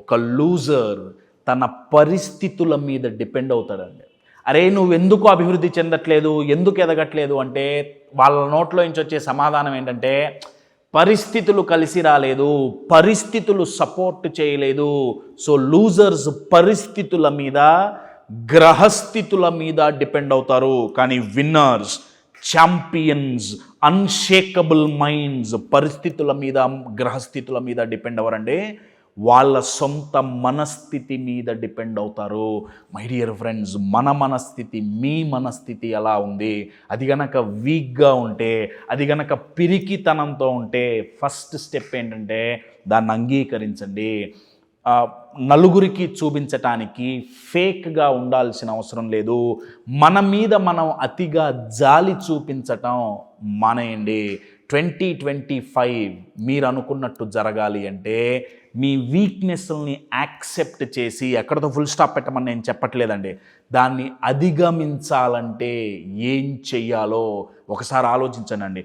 ఒక లూజర్ తన పరిస్థితుల మీద డిపెండ్ అవుతాడండి. అరే నువ్వెందుకు అభివృద్ధి చెందట్లేదు, ఎందుకు ఎదగట్లేదు అంటే వాళ్ళ నోట్లో నుంచి వచ్చే సమాధానం ఏంటంటే పరిస్థితులు కలిసి రాలేదు, పరిస్థితులు సపోర్ట్ చేయలేదు. సో లూజర్స్ పరిస్థితుల మీద, గ్రహస్థితుల మీద డిపెండ్ అవుతారు. కానీ విన్నర్స్, ఛాంపియన్స్, అన్షేకబుల్ మైండ్స్ పరిస్థితుల మీద, గ్రహస్థితుల మీద డిపెండ్ అవ్వరండి, వాళ్ళ సొంత మనస్థితి మీద డిపెండ్ అవుతారు. మై డియర్ ఫ్రెండ్స్, మన మనస్థితి, మీ మనస్థితి ఎలా ఉంది? అది గనక వీక్గా ఉంటే, అది గనక పిరికితనంతో ఉంటే ఫస్ట్ స్టెప్ ఏంటంటే దాన్ని అంగీకరించండి. నలుగురికి చూపించటానికి ఫేక్గా ఉండాల్సిన అవసరం లేదు. మన మీద మనం అతిగా జాలి చూపించటం మానేయండి. 2025 మీరు అనుకున్నట్టు జరగాలి అంటే మీ వీక్నెస్ని యాక్సెప్ట్ చేసి, ఎక్కడితో ఫుల్ స్టాప్ పెట్టమని నేను చెప్పట్లేదండి, దాన్ని అధిగమించాలంటే ఏం చెయ్యాలో ఒకసారి ఆలోచించండి.